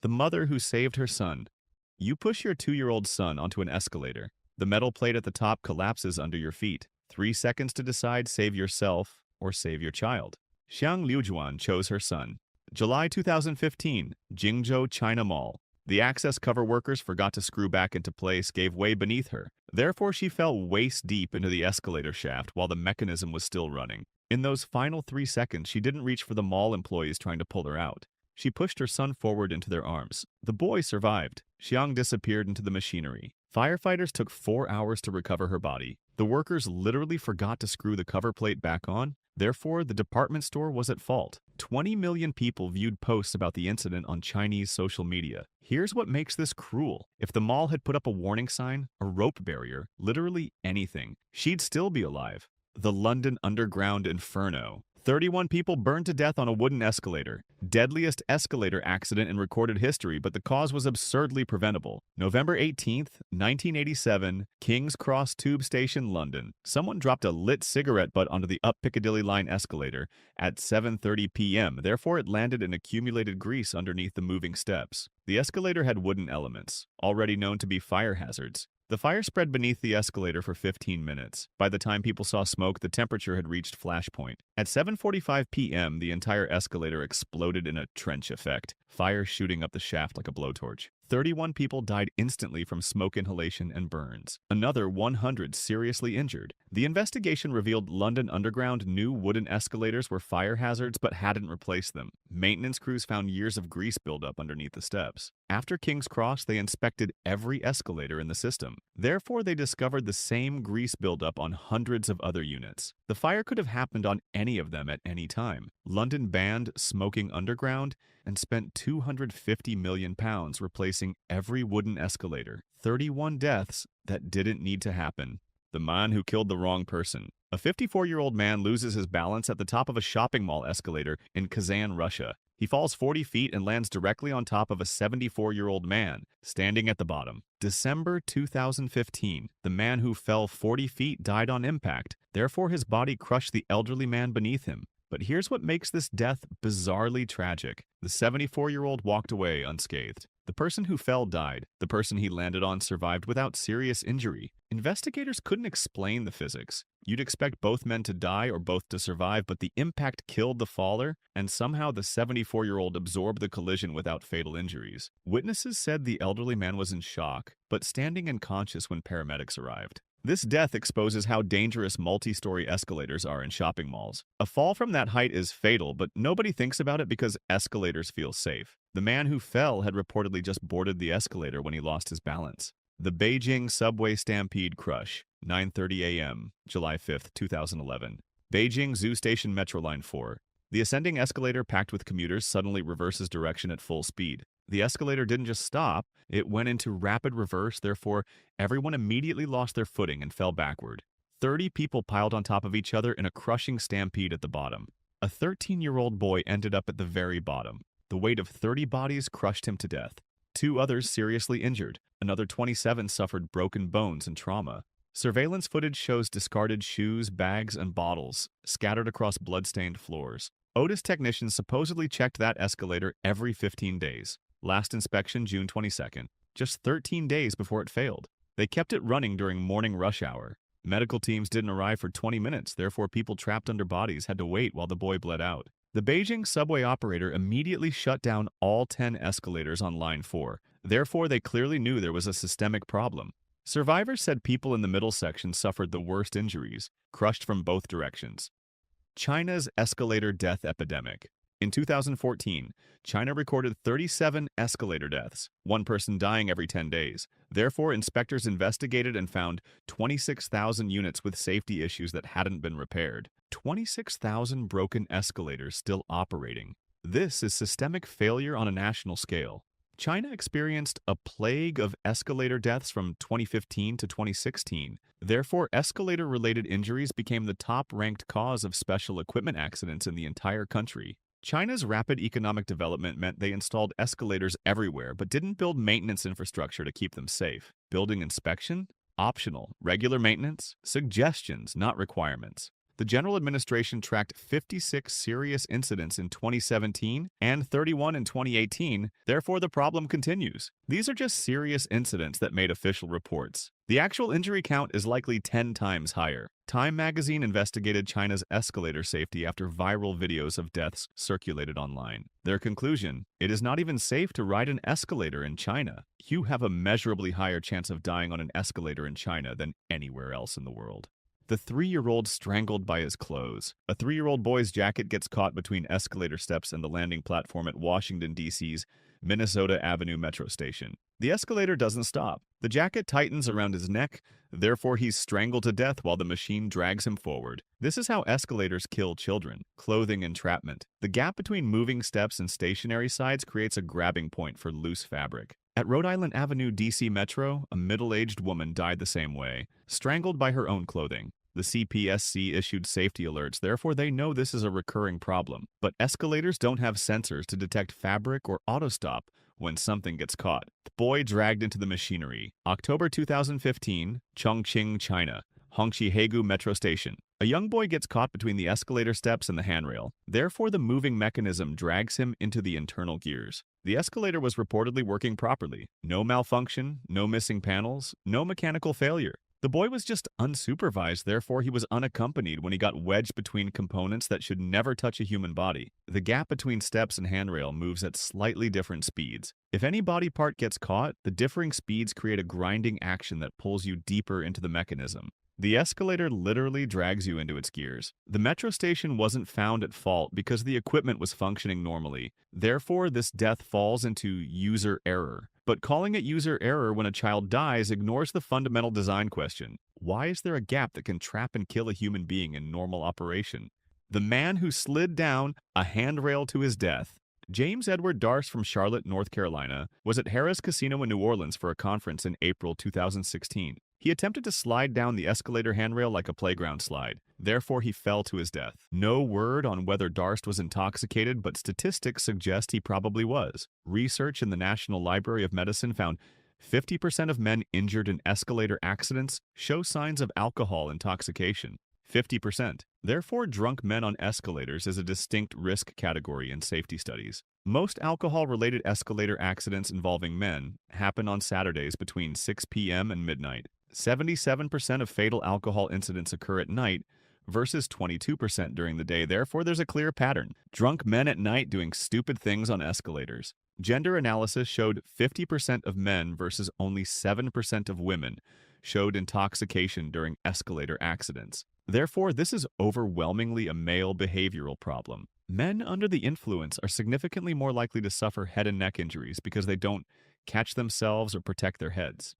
The mother who saved her son. You push your 2-year-old son onto an escalator. The metal plate at the top collapses under your feet. 3 seconds to decide save yourself or save your child. Xiang Liujuan chose her son. July 2015, Jingzhou China Mall. The access cover workers forgot to screw back into place, gave way beneath her. Therefore, she fell waist deep into the escalator shaft while the mechanism was still running. In those final 3 seconds, she didn't reach for the mall employees trying to pull her out. She pushed her son forward into their arms. The boy survived. Xiang disappeared into the machinery. Firefighters took 4 hours to recover her body. The workers literally forgot to screw the cover plate back on. Therefore, the department store was at fault. 20 million people viewed posts about the incident on Chinese social media. Here's what makes this cruel. If the mall had put up a warning sign, a rope barrier, literally anything, she'd still be alive. The London Underground Inferno. 31 people burned to death on a wooden escalator. Deadliest escalator accident in recorded history, but the cause was absurdly preventable. November 18th, 1987, King's Cross Tube Station, London. Someone dropped a lit cigarette butt onto the up Piccadilly line escalator at 7:30 p.m. Therefore, it landed in accumulated grease underneath the moving steps. The escalator had wooden elements, already known to be fire hazards. The fire spread beneath the escalator for 15 minutes. By the time people saw smoke, the temperature had reached flashpoint. At 7:45 p.m., the entire escalator exploded in a trench effect, fire shooting up the shaft like a blowtorch. 31 people died instantly from smoke inhalation and burns. Another 100 seriously injured. The investigation revealed London Underground knew wooden escalators were fire hazards but hadn't replaced them. Maintenance crews found years of grease buildup underneath the steps. After King's Cross, they inspected every escalator in the system. Therefore, they discovered the same grease buildup on hundreds of other units. The fire could have happened on any of them at any time. London banned smoking underground and spent £250 million replacing every wooden escalator. 31 deaths that didn't need to happen. The man who killed the wrong person. A 54-year-old man loses his balance at the top of a shopping mall escalator in Kazan, Russia. He falls 40 feet and lands directly on top of a 74-year-old man, standing at the bottom. December 2015. The man who fell 40 feet died on impact. Therefore, his body crushed the elderly man beneath him. But here's what makes this death bizarrely tragic. The 74-year-old walked away unscathed. The person who fell died. The person he landed on survived without serious injury. Investigators couldn't explain the physics. You'd expect both men to die or both to survive, but the impact killed the faller, and somehow the 74-year-old absorbed the collision without fatal injuries. Witnesses said the elderly man was in shock, but standing unconscious when paramedics arrived. This death exposes how dangerous multi-story escalators are in shopping malls. A fall from that height is fatal, but nobody thinks about it because escalators feel safe. The man who fell had reportedly just boarded the escalator when he lost his balance. The Beijing subway stampede crush, 9:30 a.m., July 5, 2011. Beijing Zoo Station Metro Line 4. The ascending escalator packed with commuters suddenly reverses direction at full speed. The escalator didn't just stop, it went into rapid reverse, therefore everyone immediately lost their footing and fell backward. 30 people piled on top of each other in a crushing stampede at the bottom. A 13-year-old boy ended up at the very bottom. The weight of 30 bodies crushed him to death. 2 others seriously injured. Another 27 suffered broken bones and trauma. Surveillance footage shows discarded shoes, bags, and bottles scattered across blood-stained floors. Otis technicians supposedly checked that escalator every 15 days. Last inspection June 22nd, just 13 days before it failed. They kept it running during morning rush hour. Medical teams didn't arrive for 20 minutes, therefore people trapped under bodies had to wait while the boy bled out. The Beijing subway operator immediately shut down all 10 escalators on Line 4. Therefore, they clearly knew there was a systemic problem. Survivors said people in the middle section suffered the worst injuries, crushed from both directions. China's escalator death epidemic. In 2014, China recorded 37 escalator deaths, one person dying every 10 days. Therefore, inspectors investigated and found 26,000 units with safety issues that hadn't been repaired. 26,000 broken escalators still operating. This is systemic failure on a national scale. China experienced a plague of escalator deaths from 2015 to 2016. Therefore, escalator-related injuries became the top-ranked cause of special equipment accidents in the entire country. China's rapid economic development meant they installed escalators everywhere but didn't build maintenance infrastructure to keep them safe. Building inspection? Optional. Regular maintenance? Suggestions, not requirements. The The General Administration tracked 56 serious incidents in 2017 and 31 in 2018, therefore the problem continues. These are just serious incidents that made official reports. The actual injury count is likely 10 times higher. Time magazine investigated China's escalator safety after viral videos of deaths circulated online. Their conclusion: it is not even safe to ride an escalator in China. You have a measurably higher chance of dying on an escalator in China than anywhere else in the world. The 3-year-old strangled by his clothes. A 3-year-old boy's jacket gets caught between escalator steps and the landing platform at Washington, D.C.'s Minnesota Avenue Metro Station. The escalator doesn't stop. The jacket tightens around his neck, therefore he's strangled to death while the machine drags him forward. This is how escalators kill children. Clothing entrapment. The gap between moving steps and stationary sides creates a grabbing point for loose fabric. At Rhode Island Avenue DC Metro, a middle-aged woman died the same way, strangled by her own clothing. The CPSC issued safety alerts, therefore they know this is a recurring problem. But escalators don't have sensors to detect fabric or auto-stop when something gets caught. The boy dragged into the machinery. October 2015, Chongqing, China. Hongqi-Hegu Metro Station. A young boy gets caught between the escalator steps and the handrail. Therefore, the moving mechanism drags him into the internal gears. The escalator was reportedly working properly. No malfunction, no missing panels, no mechanical failure. The boy was just unsupervised, therefore he was unaccompanied when he got wedged between components that should never touch a human body. The gap between steps and handrail moves at slightly different speeds. If any body part gets caught, the differing speeds create a grinding action that pulls you deeper into the mechanism. The escalator literally drags you into its gears. The metro station wasn't found at fault because the equipment was functioning normally. Therefore, this death falls into user error. But calling it user error when a child dies ignores the fundamental design question. Why is there a gap that can trap and kill a human being in normal operation? The man who slid down a handrail to his death. James Edward Darst from Charlotte, North Carolina, was at Harrah's Casino in New Orleans for a conference in April 2016. He attempted to slide down the escalator handrail like a playground slide. Therefore, he fell to his death. No word on whether Darst was intoxicated, but statistics suggest he probably was. Research in the National Library of Medicine found 50% of men injured in escalator accidents show signs of alcohol intoxication. 50%. Therefore, drunk men on escalators is a distinct risk category in safety studies. Most alcohol-related escalator accidents involving men happen on Saturdays between 6 p.m. and midnight. 77% of fatal alcohol incidents occur at night versus 22% during the day. Therefore, there's a clear pattern. Drunk men at night doing stupid things on escalators. Gender analysis showed 50% of men versus only 7% of women showed intoxication during escalator accidents. Therefore, this is overwhelmingly a male behavioral problem. Men under the influence are significantly more likely to suffer head and neck injuries because they don't catch themselves or protect their heads.